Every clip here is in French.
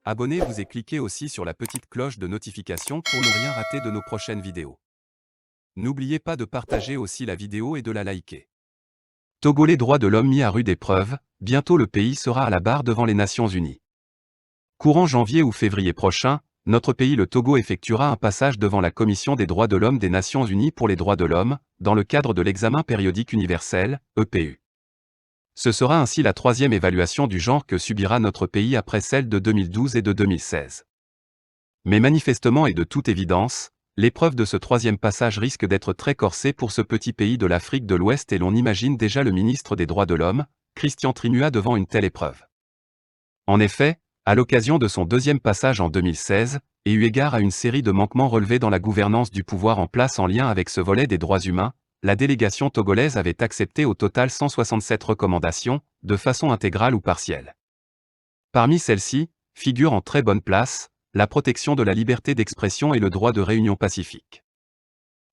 Abonnez-vous et cliquez aussi sur la petite cloche de notification pour ne rien rater de nos prochaines vidéos. N'oubliez pas de partager aussi la vidéo et de la liker. Togo, les droits de l'homme mis à rude épreuve, bientôt le pays sera à la barre devant les Nations Unies. Courant janvier ou février prochain, notre pays le Togo effectuera un passage devant la Commission des droits de l'homme des Nations Unies pour les droits de l'homme, dans le cadre de l'examen périodique universel, EPU. Ce sera ainsi la troisième évaluation du genre que subira notre pays après celle de 2012 et de 2016. Mais manifestement et de toute évidence, l'épreuve de ce troisième passage risque d'être très corsée pour ce petit pays de l'Afrique de l'Ouest et l'on imagine déjà le ministre des Droits de l'Homme, Christian Trimua, devant une telle épreuve. En effet, à l'occasion de son deuxième passage en 2016, et eu égard à une série de manquements relevés dans la gouvernance du pouvoir en place en lien avec ce volet des droits humains, la délégation togolaise avait accepté au total 167 recommandations, de façon intégrale ou partielle. Parmi celles-ci, figurent en très bonne place la protection de la liberté d'expression et le droit de réunion pacifique.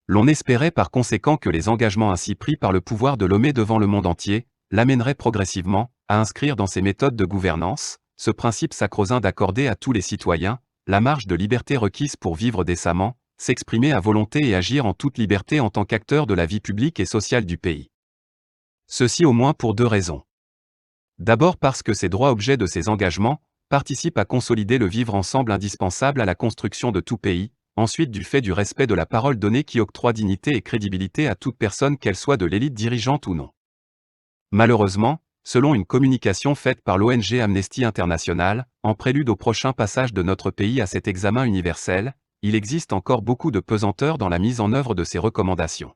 L'on espérait par conséquent que les engagements ainsi pris par le pouvoir de Lomé devant le monde entier l'amèneraient progressivement à inscrire dans ses méthodes de gouvernance ce principe sacro-saint d'accorder à tous les citoyens la marge de liberté requise pour vivre décemment, s'exprimer à volonté et agir en toute liberté en tant qu'acteur de la vie publique et sociale du pays. Ceci au moins pour deux raisons. D'abord parce que ces droits objets de ces engagements participent à consolider le vivre ensemble indispensable à la construction de tout pays, ensuite du fait du respect de la parole donnée qui octroie dignité et crédibilité à toute personne qu'elle soit de l'élite dirigeante ou non. Malheureusement, selon une communication faite par l'ONG Amnesty International, en prélude au prochain passage de notre pays à cet examen universel, il existe encore beaucoup de pesanteur dans la mise en œuvre de ces recommandations.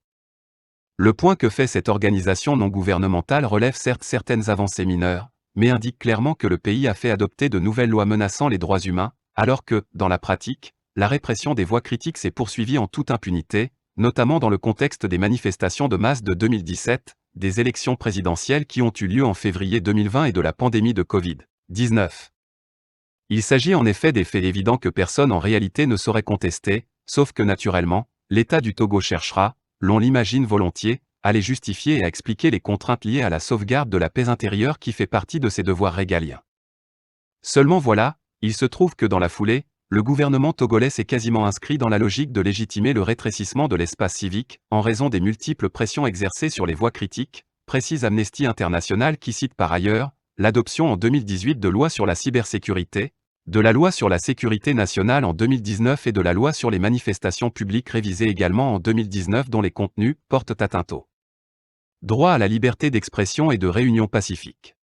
Le point que fait cette organisation non gouvernementale relève certes certaines avancées mineures, mais indique clairement que le pays a fait adopter de nouvelles lois menaçant les droits humains, alors que, dans la pratique, la répression des voix critiques s'est poursuivie en toute impunité, notamment dans le contexte des manifestations de masse de 2017, des élections présidentielles qui ont eu lieu en février 2020 et de la pandémie de Covid-19. Il s'agit en effet des faits évidents que personne en réalité ne saurait contester, sauf que naturellement, l'État du Togo cherchera, l'on l'imagine volontiers, à les justifier et à expliquer les contraintes liées à la sauvegarde de la paix intérieure qui fait partie de ses devoirs régaliens. Seulement voilà, il se trouve que dans la foulée, le gouvernement togolais s'est quasiment inscrit dans la logique de légitimer le rétrécissement de l'espace civique, en raison des multiples pressions exercées sur les voix critiques, précise Amnesty International qui cite par ailleurs, l'adoption en 2018 de lois sur la cybersécurité, de la loi sur la sécurité nationale en 2019 et de la loi sur les manifestations publiques révisée également en 2019 dont les contenus portent atteinte au droit à la liberté d'expression et de réunion pacifique.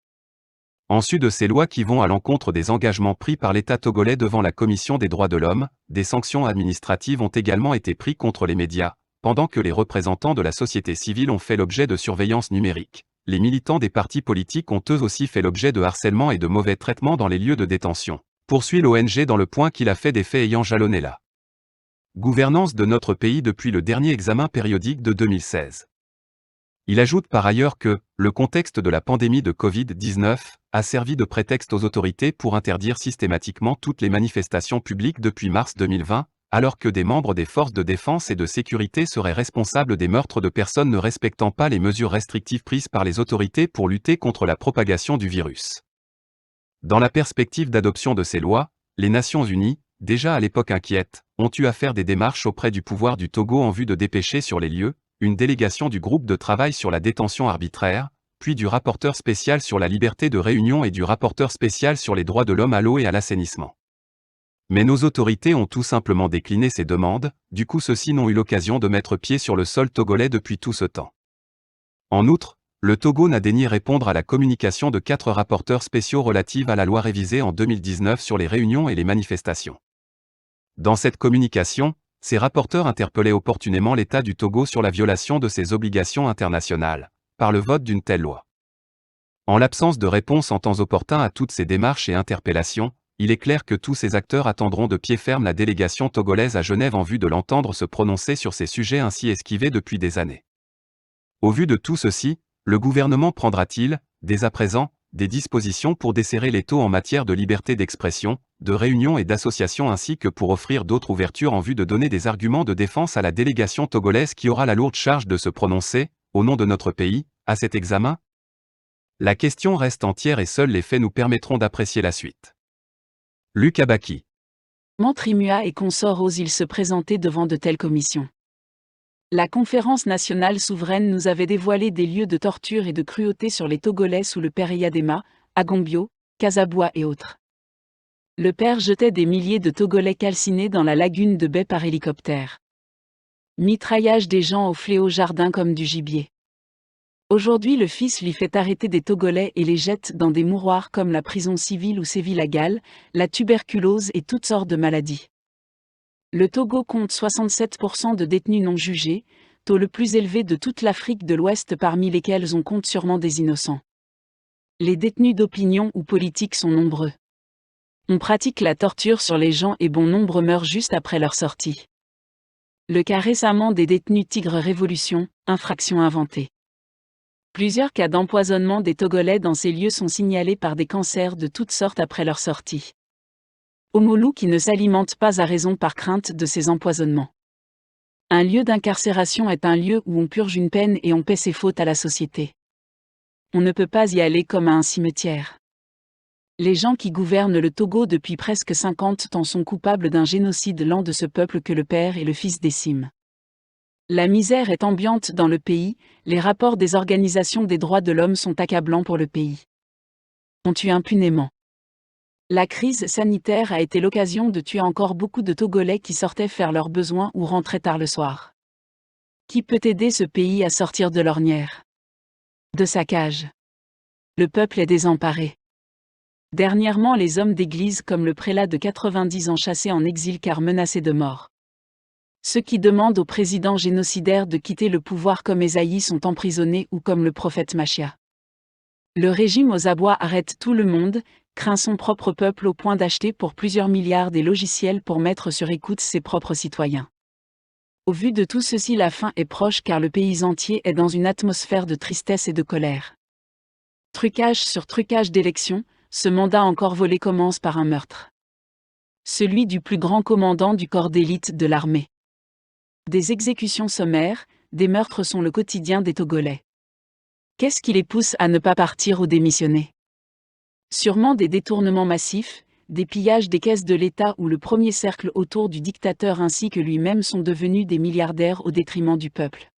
En sus de ces lois qui vont à l'encontre des engagements pris par l'État togolais devant la Commission des droits de l'homme, des sanctions administratives ont également été prises contre les médias, pendant que les représentants de la société civile ont fait l'objet de surveillance numérique. Les militants des partis politiques ont eux aussi fait l'objet de harcèlement et de mauvais traitements dans les lieux de détention. Poursuit l'ONG dans le point qu'il a fait des faits ayant jalonné la gouvernance de notre pays depuis le dernier examen périodique de 2016. Il ajoute par ailleurs que le contexte de la pandémie de Covid-19 a servi de prétexte aux autorités pour interdire systématiquement toutes les manifestations publiques depuis mars 2020, alors que des membres des forces de défense et de sécurité seraient responsables des meurtres de personnes ne respectant pas les mesures restrictives prises par les autorités pour lutter contre la propagation du virus. Dans la perspective d'adoption de ces lois, les Nations Unies, déjà à l'époque inquiètes, ont eu à faire des démarches auprès du pouvoir du Togo en vue de dépêcher sur les lieux une délégation du groupe de travail sur la détention arbitraire, puis du rapporteur spécial sur la liberté de réunion et du rapporteur spécial sur les droits de l'homme à l'eau et à l'assainissement. Mais nos autorités ont tout simplement décliné ces demandes, du coup ceux-ci n'ont eu l'occasion de mettre pied sur le sol togolais depuis tout ce temps. En outre, le Togo n'a daigné répondre à la communication de 4 rapporteurs spéciaux relative à la loi révisée en 2019 sur les réunions et les manifestations. Dans cette communication, ces rapporteurs interpellaient opportunément l'État du Togo sur la violation de ses obligations internationales, par le vote d'une telle loi. En l'absence de réponse en temps opportun à toutes ces démarches et interpellations, il est clair que tous ces acteurs attendront de pied ferme la délégation togolaise à Genève en vue de l'entendre se prononcer sur ces sujets ainsi esquivés depuis des années. Au vu de tout ceci, le gouvernement prendra-t-il, dès à présent, des dispositions pour desserrer l'étau en matière de liberté d'expression, de réunion et d'association ainsi que pour offrir d'autres ouvertures en vue de donner des arguments de défense à la délégation togolaise qui aura la lourde charge de se prononcer, au nom de notre pays, à cet examen? La question reste entière et seuls les faits nous permettront d'apprécier la suite. Luc Abaki. Trimua et consorts osent-ils se présenter devant de telles commissions? La Conférence nationale souveraine nous avait dévoilé des lieux de torture et de cruauté sur les Togolais sous le père Eyadema, Agombio, Kasaboua et autres. Le père jetait des milliers de Togolais calcinés dans la lagune de Baie par hélicoptère. Mitraillage des gens au fléau jardin comme du gibier. Aujourd'hui le fils lui fait arrêter des Togolais et les jette dans des mouroirs comme la prison civile où sévit la gale, la tuberculose et toutes sortes de maladies. Le Togo compte 67% de détenus non jugés, taux le plus élevé de toute l'Afrique de l'Ouest parmi lesquels on compte sûrement des innocents. Les détenus d'opinion ou politiques sont nombreux. On pratique la torture sur les gens et bon nombre meurent juste après leur sortie. Le cas récemment des détenus Tigre Révolution, infraction inventée. Plusieurs cas d'empoisonnement des Togolais dans ces lieux sont signalés par des cancers de toutes sortes après leur sortie. Omolu qui ne s'alimente pas à raison par crainte de ces empoisonnements. Un lieu d'incarcération est un lieu où on purge une peine et on paie ses fautes à la société. On ne peut pas y aller comme à un cimetière. Les gens qui gouvernent le Togo depuis presque 50 ans sont coupables d'un génocide lent de ce peuple que le père et le fils déciment. La misère est ambiante dans le pays, les rapports des organisations des droits de l'homme sont accablants pour le pays. On tue impunément. La crise sanitaire a été l'occasion de tuer encore beaucoup de Togolais qui sortaient faire leurs besoins ou rentraient tard le soir. Qui peut aider ce pays à sortir de l'ornière? De sa cage. Le peuple est désemparé. Dernièrement, les hommes d'église comme le prélat de 90 ans chassés en exil car menacés de mort. Ceux qui demandent au président génocidaire de quitter le pouvoir comme Esaïe sont emprisonnés ou comme le prophète Machia. Le régime aux abois arrête tout le monde, craint son propre peuple au point d'acheter pour plusieurs milliards des logiciels pour mettre sur écoute ses propres citoyens. Au vu de tout ceci, la fin est proche car le pays entier est dans une atmosphère de tristesse et de colère. Trucage sur trucage d'élections, ce mandat encore volé commence par un meurtre. Celui du plus grand commandant du corps d'élite de l'armée. Des exécutions sommaires, des meurtres sont le quotidien des Togolais. Qu'est-ce qui les pousse à ne pas partir ou démissionner? Sûrement des détournements massifs, des pillages des caisses de l'État où le premier cercle autour du dictateur ainsi que lui-même sont devenus des milliardaires au détriment du peuple.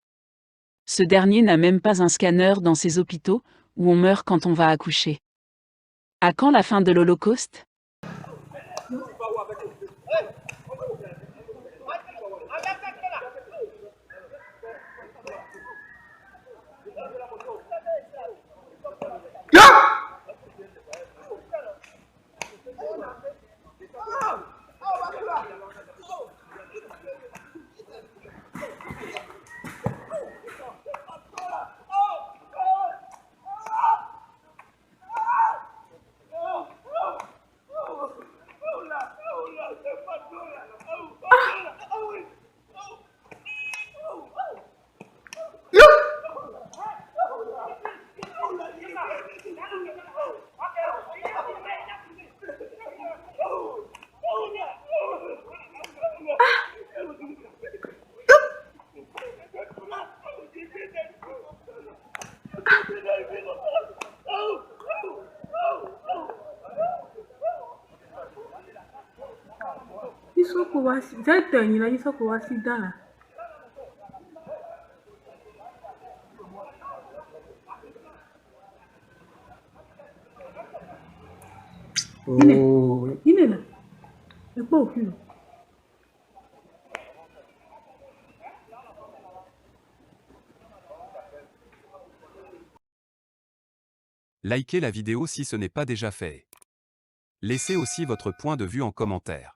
Ce dernier n'a même pas un scanner dans ses hôpitaux, où on meurt quand on va accoucher. À quand la fin de l'Holocauste? Likez la vidéo si ce n'est pas déjà fait. Laissez aussi votre point de vue en commentaire.